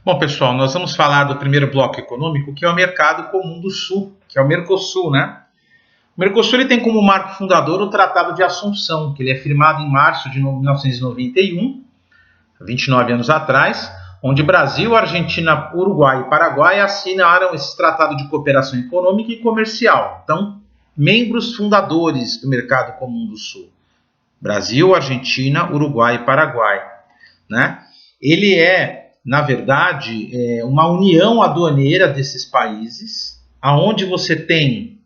Bom, pessoal, nós vamos falar do primeiro bloco econômico, que é o Mercado Comum do Sul, que é o Mercosul, né? O Mercosul ele tem como marco fundador o Tratado de Assunção, que ele é firmado em março de 1991, 29 anos atrás, onde Brasil, Argentina, Uruguai e Paraguai assinaram esse tratado de cooperação econômica e comercial. Então, membros fundadores do Mercado Comum do Sul. Brasil, Argentina, Uruguai e Paraguai, né? Ele é, na verdade, uma união aduaneira desses países, aonde você tem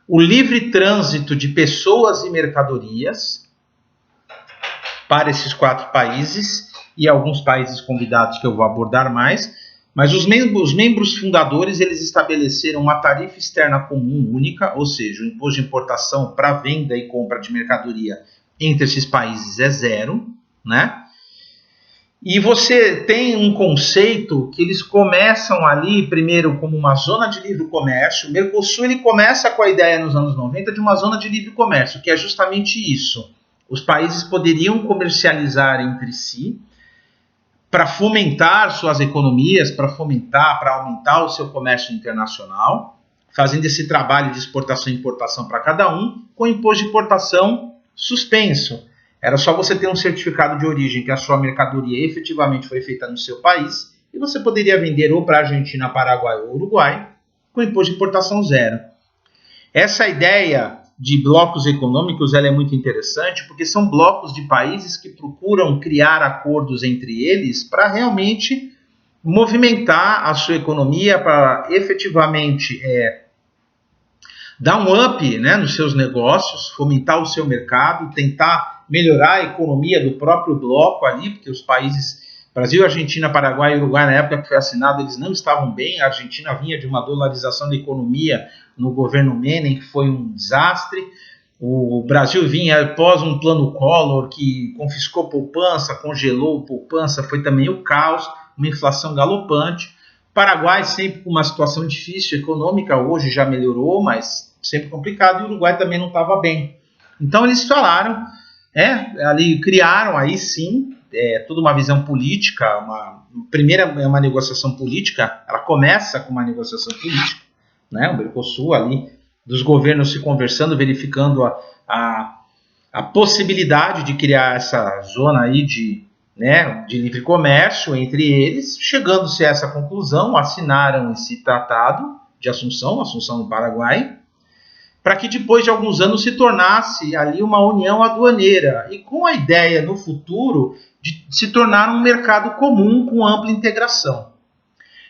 o livre trânsito de pessoas e mercadorias para esses 4 países e alguns países convidados que eu vou abordar mais, mas os membros fundadores eles estabeleceram uma tarifa externa comum única, ou seja, o imposto de importação para venda e compra de mercadoria entre esses países é zero, né? E você tem um conceito que eles começam ali, primeiro, como uma zona de livre comércio. O Mercosul ele começa com a ideia nos anos 90 de uma zona de livre comércio, que é justamente isso. Os países poderiam comercializar entre si para fomentar suas economias, para aumentar o seu comércio internacional, fazendo esse trabalho de exportação e importação para cada um, com imposto de importação suspenso. Era só você ter um certificado de origem que a sua mercadoria efetivamente foi feita no seu país e você poderia vender ou para a Argentina, Paraguai ou Uruguai com imposto de importação zero. Essa ideia de blocos econômicos ela é muito interessante porque são blocos de países que procuram criar acordos entre eles para realmente movimentar a sua economia, para efetivamente dar um up, né, nos seus negócios, fomentar o seu mercado, tentar melhorar a economia do próprio bloco ali, porque os países Brasil, Argentina, Paraguai e Uruguai, na época que foi assinado, eles não estavam bem. A Argentina vinha de uma dolarização da economia no governo Menem, que foi um desastre. O Brasil vinha após um plano Collor, que confiscou poupança, congelou poupança, foi também o caos, uma inflação galopante. Paraguai sempre com uma situação difícil econômica, hoje já melhorou, mas sempre complicado, e o Uruguai também não estava bem. Então eles falaram, ali criaram aí sim, toda uma visão política, primeira é uma negociação política, ela começa com uma negociação política, né, o Mercosul ali, dos governos se conversando, verificando a possibilidade de criar essa zona aí de livre comércio entre eles, chegando-se a essa conclusão, assinaram esse tratado de Assunção do Paraguai, para que depois de alguns anos se tornasse ali uma união aduaneira, e com a ideia no futuro de se tornar um mercado comum com ampla integração.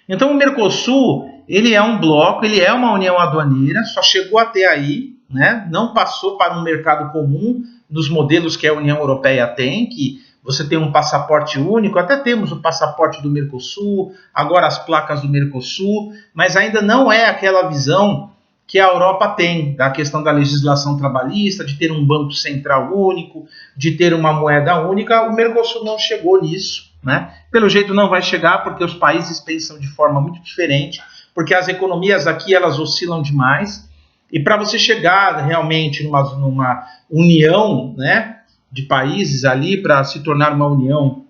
Então o Mercosul, ele é um bloco, ele é uma união aduaneira, só chegou até aí, né? Não passou para um mercado comum nos modelos que a União Europeia tem, que você tem um passaporte único, até temos o passaporte do Mercosul, agora as placas do Mercosul, mas ainda não é aquela visão que a Europa tem, da questão da legislação trabalhista, de ter um banco central único, de ter uma moeda única. O Mercosul não chegou nisso, né? Pelo jeito não vai chegar, porque os países pensam de forma muito diferente, porque as economias aqui elas oscilam demais, e para você chegar realmente numa união, né, de países ali, para se tornar uma união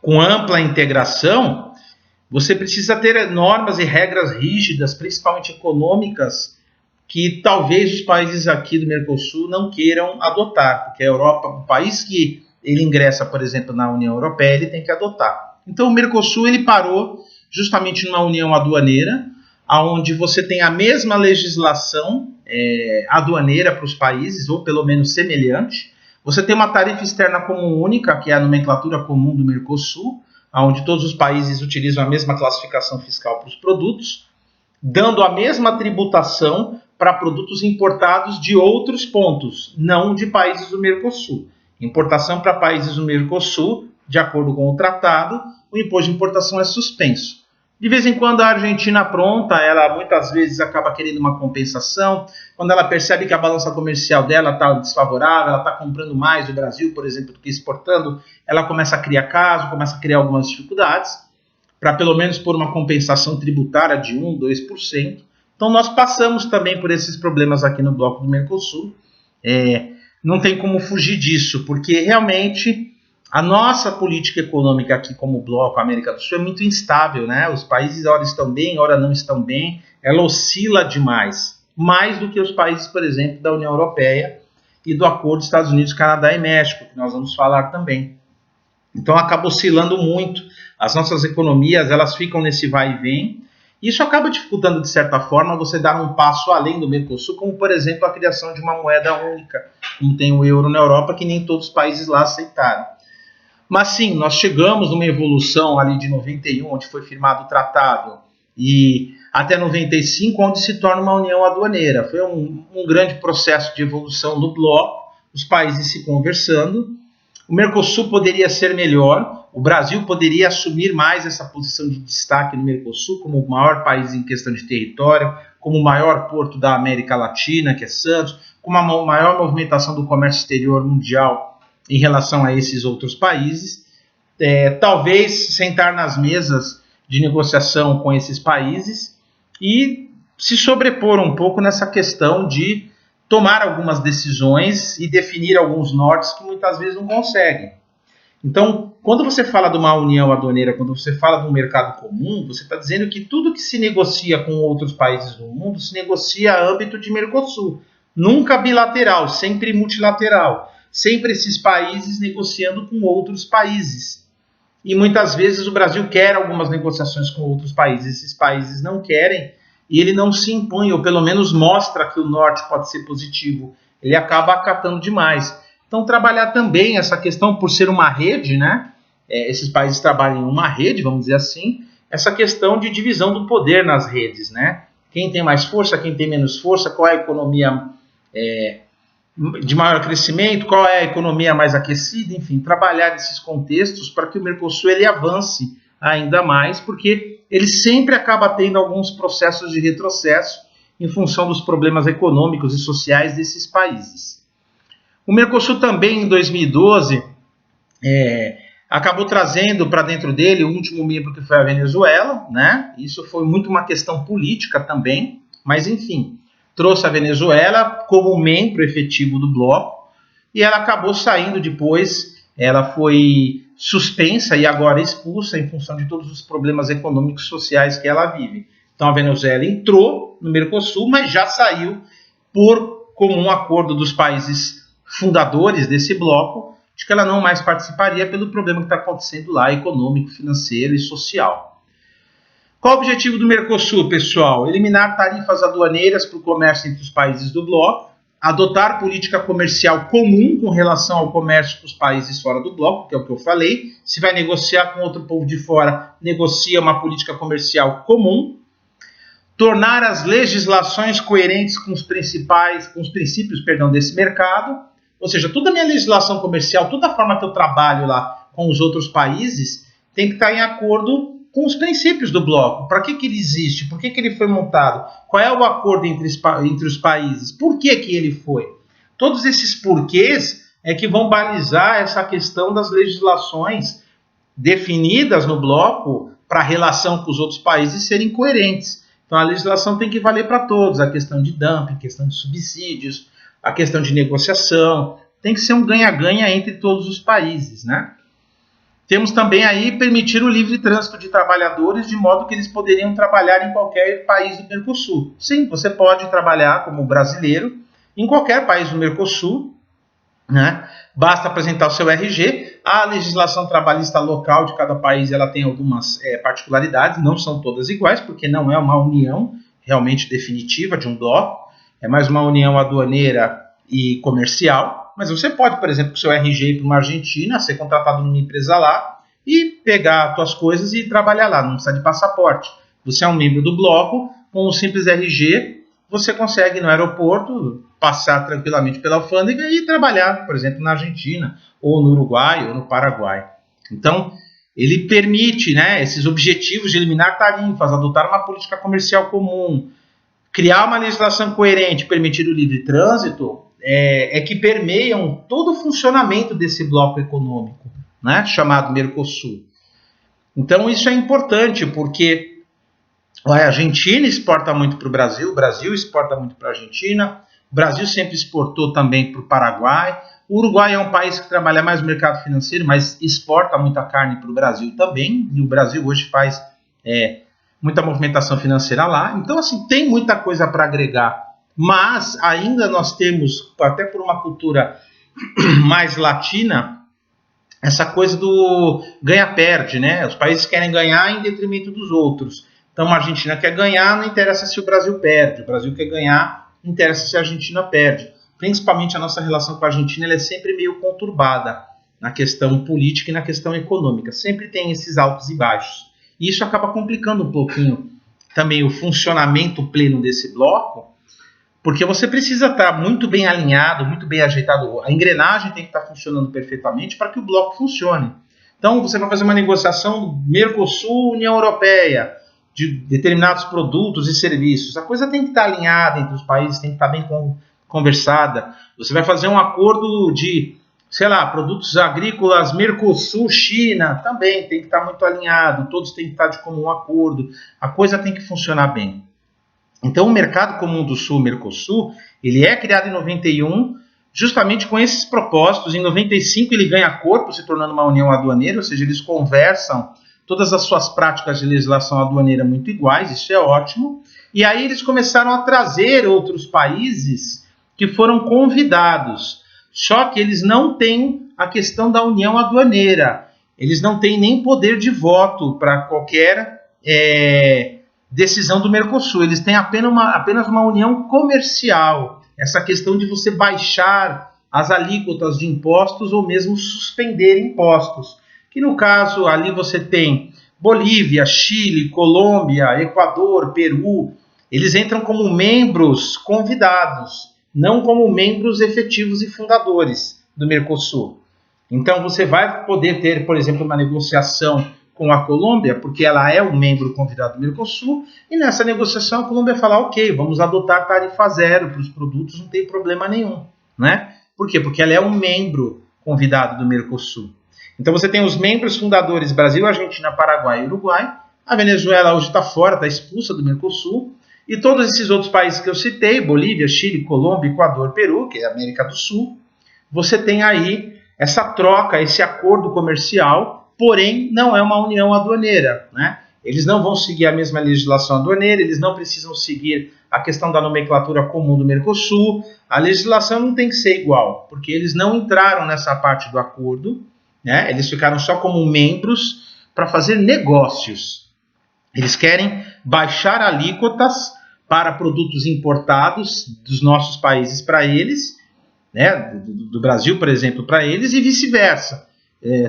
com ampla integração, você precisa ter normas e regras rígidas, principalmente econômicas, que talvez os países aqui do Mercosul não queiram adotar, porque a Europa, o país que ele ingressa, por exemplo, na União Europeia, ele tem que adotar. Então o Mercosul ele parou justamente numa união aduaneira, onde você tem a mesma legislação aduaneira para os países, ou pelo menos semelhante. Você tem uma tarifa externa comum única, que é a nomenclatura comum do Mercosul, onde todos os países utilizam a mesma classificação fiscal para os produtos, dando a mesma tributação para produtos importados de outros pontos, não de países do Mercosul. Importação para países do Mercosul, de acordo com o tratado, o imposto de importação é suspenso. De vez em quando a Argentina apronta, ela muitas vezes acaba querendo uma compensação, quando ela percebe que a balança comercial dela está desfavorável, ela está comprando mais do Brasil, por exemplo, do que exportando, ela começa a criar caso, começa a criar algumas dificuldades, para pelo menos por uma compensação tributária de 1%, 2%. Então nós passamos também por esses problemas aqui no bloco do Mercosul, não tem como fugir disso, porque realmente A nossa política econômica aqui como bloco América do Sul é muito instável, né? Os países ora estão bem, ora não estão bem, ela oscila demais, mais do que os países, por exemplo, da União Europeia e do Acordo Estados Unidos, Canadá e México, que nós vamos falar também. Então acaba oscilando muito, as nossas economias elas ficam nesse vai e vem, e isso acaba dificultando de certa forma você dar um passo além do Mercosul, como por exemplo a criação de uma moeda única, como tem o euro na Europa, que nem todos os países lá aceitaram. Mas sim, nós chegamos numa evolução ali de 91, onde foi firmado o tratado, e até 95, onde se torna uma união aduaneira. Foi um grande processo de evolução no bloco, os países se conversando. O Mercosul poderia ser melhor, o Brasil poderia assumir mais essa posição de destaque no Mercosul, como o maior país em questão de território, como o maior porto da América Latina, que é Santos, com a maior movimentação do comércio exterior mundial em relação a esses outros países, talvez sentar nas mesas de negociação com esses países e se sobrepor um pouco nessa questão de tomar algumas decisões e definir alguns nortes que muitas vezes não conseguem. Então, quando você fala de uma união aduaneira, quando você fala de um mercado comum, você está dizendo que tudo que se negocia com outros países do mundo se negocia a âmbito de Mercosul, nunca bilateral, sempre multilateral. Sempre esses países negociando com outros países. E muitas vezes o Brasil quer algumas negociações com outros países, esses países não querem, e ele não se impõe, ou pelo menos mostra que o norte pode ser positivo. Ele acaba acatando demais. Então, trabalhar também essa questão, por ser uma rede, né? Esses países trabalham em uma rede, vamos dizer assim, essa questão de divisão do poder nas redes, né? Quem tem mais força, quem tem menos força, qual é a economia de maior crescimento, qual é a economia mais aquecida, enfim, trabalhar esses contextos para que o Mercosul ele avance ainda mais, porque ele sempre acaba tendo alguns processos de retrocesso em função dos problemas econômicos e sociais desses países. O Mercosul também, em 2012, acabou trazendo para dentro dele o último membro, que foi a Venezuela, né? Isso foi muito uma questão política também, mas enfim, trouxe a Venezuela como membro efetivo do bloco e ela acabou saindo depois, ela foi suspensa e agora expulsa em função de todos os problemas econômicos e sociais que ela vive. Então a Venezuela entrou no Mercosul, mas já saiu por comum acordo dos países fundadores desse bloco, de que ela não mais participaria pelo problema que está acontecendo lá, econômico, financeiro e social. Qual o objetivo do Mercosul, pessoal? Eliminar tarifas aduaneiras para o comércio entre os países do bloco, adotar política comercial comum com relação ao comércio com os países fora do bloco, que é o que eu falei. Se vai negociar com outro povo de fora, negocia uma política comercial comum. Tornar as legislações coerentes com os princípios desse mercado. Ou seja, toda a minha legislação comercial, toda a forma que eu trabalho lá com os outros países, tem que estar em acordo com os princípios do bloco. Para que ele existe? Por que ele foi montado? Qual é o acordo entre os países? Por que ele foi? Todos esses porquês é que vão balizar essa questão das legislações definidas no bloco para a relação com os outros países serem coerentes. Então a legislação tem que valer para todos. A questão de dumping, a questão de subsídios, a questão de negociação. Tem que ser um ganha-ganha entre todos os países, né? Temos também aí permitir o livre trânsito de trabalhadores, de modo que eles poderiam trabalhar em qualquer país do Mercosul. Sim, você pode trabalhar como brasileiro em qualquer país do Mercosul, né? Basta apresentar o seu RG. A legislação trabalhista local de cada país ela tem algumas particularidades, não são todas iguais, porque não é uma união realmente definitiva de um bloco, é mais uma união aduaneira e comercial. Mas você pode, por exemplo, com o seu RG ir para uma Argentina, ser contratado numa empresa lá e pegar as suas coisas e trabalhar lá, não precisa de passaporte. Você é um membro do bloco, com um simples RG, você consegue no aeroporto passar tranquilamente pela alfândega e trabalhar, por exemplo, na Argentina, ou no Uruguai, ou no Paraguai. Então, ele permite, né, esses objetivos de eliminar tarifas, adotar uma política comercial comum, criar uma legislação coerente, permitir o livre trânsito, que permeiam todo o funcionamento desse bloco econômico, né, chamado Mercosul. Então isso é importante, porque a Argentina exporta muito para o Brasil exporta muito para a Argentina, o Brasil sempre exportou também para o Paraguai, O Uruguai é um país que trabalha mais no mercado financeiro, mas exporta muita carne para o Brasil também, e o Brasil hoje faz muita movimentação financeira lá. Então, assim, tem muita coisa para agregar, mas ainda nós temos, até por uma cultura mais latina, essa coisa do ganha-perde, né? Os países querem ganhar em detrimento dos outros. Então, a Argentina quer ganhar, não interessa se o Brasil perde. O Brasil quer ganhar, não interessa se a Argentina perde. Principalmente a nossa relação com a Argentina, ela é sempre meio conturbada na questão política e na questão econômica. Sempre tem esses altos e baixos. E isso acaba complicando um pouquinho também o funcionamento pleno desse bloco, porque você precisa estar muito bem alinhado, muito bem ajeitado. A engrenagem tem que estar funcionando perfeitamente para que o bloco funcione. Então, você vai fazer uma negociação Mercosul-União Europeia de determinados produtos e serviços. A coisa tem que estar alinhada entre os países, tem que estar bem conversada. Você vai fazer um acordo de, sei lá, produtos agrícolas Mercosul-China, também tem que estar muito alinhado, todos têm que estar de comum acordo. A coisa tem que funcionar bem. Então, o Mercado Comum do Sul, Mercosul, ele é criado em 91, justamente com esses propósitos. Em 95 ele ganha corpo, se tornando uma união aduaneira, ou seja, eles conversam todas as suas práticas de legislação aduaneira muito iguais, isso é ótimo. E aí eles começaram a trazer outros países que foram convidados, só que eles não têm a questão da união aduaneira, eles não têm nem poder de voto para qualquer decisão do Mercosul, eles têm apenas uma união comercial, essa questão de você baixar as alíquotas de impostos ou mesmo suspender impostos, que no caso ali você tem Bolívia, Chile, Colômbia, Equador, Peru, eles entram como membros convidados, não como membros efetivos e fundadores do Mercosul. Então você vai poder ter, por exemplo, uma negociação com a Colômbia, porque ela é um membro convidado do Mercosul, e nessa negociação a Colômbia fala, ok, vamos adotar tarifa zero para os produtos, não tem problema nenhum, né? Por quê? Porque ela é um membro convidado do Mercosul. Então você tem os membros fundadores Brasil, Argentina, Paraguai e Uruguai, a Venezuela hoje está fora, está expulsa do Mercosul, e todos esses outros países que eu citei, Bolívia, Chile, Colômbia, Equador, Peru, que é a América do Sul, você tem aí essa troca, esse acordo comercial, porém não é uma união aduaneira, né? Eles não vão seguir a mesma legislação aduaneira, eles não precisam seguir a questão da nomenclatura comum do Mercosul, a legislação não tem que ser igual, porque eles não entraram nessa parte do acordo, né? Eles ficaram só como membros para fazer negócios. Eles querem baixar alíquotas para produtos importados dos nossos países para eles, né? do Brasil, por exemplo, para eles e vice-versa.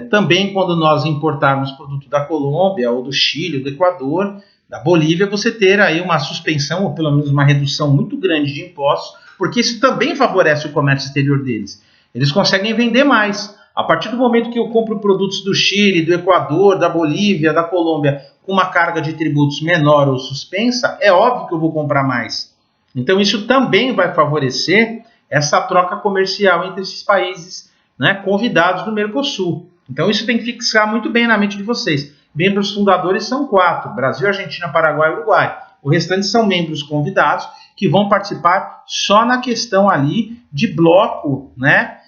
Também quando nós importarmos produto da Colômbia, ou do Chile, ou do Equador, da Bolívia, você ter aí uma suspensão, ou pelo menos uma redução muito grande de impostos, porque isso também favorece o comércio exterior deles. Eles conseguem vender mais. A partir do momento que eu compro produtos do Chile, do Equador, da Bolívia, da Colômbia, com uma carga de tributos menor ou suspensa, é óbvio que eu vou comprar mais. Então isso também vai favorecer essa troca comercial entre esses países, né, convidados do Mercosul. Então isso tem que fixar muito bem na mente de vocês. Membros fundadores são 4, Brasil, Argentina, Paraguai e Uruguai. O restante são membros convidados que vão participar só na questão ali de bloco, né,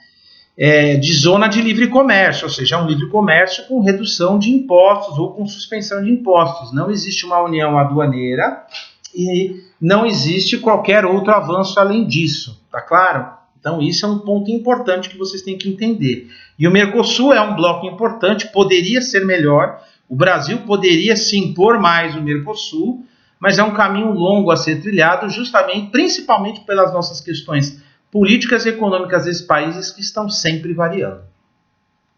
de zona de livre comércio, ou seja, um livre comércio com redução de impostos ou com suspensão de impostos. Não existe uma união aduaneira e não existe qualquer outro avanço além disso, tá claro? Então isso é um ponto importante que vocês têm que entender. E o Mercosul é um bloco importante, poderia ser melhor, o Brasil poderia se impor mais no Mercosul, mas é um caminho longo a ser trilhado, justamente, principalmente pelas nossas questões políticas e econômicas desses países que estão sempre variando.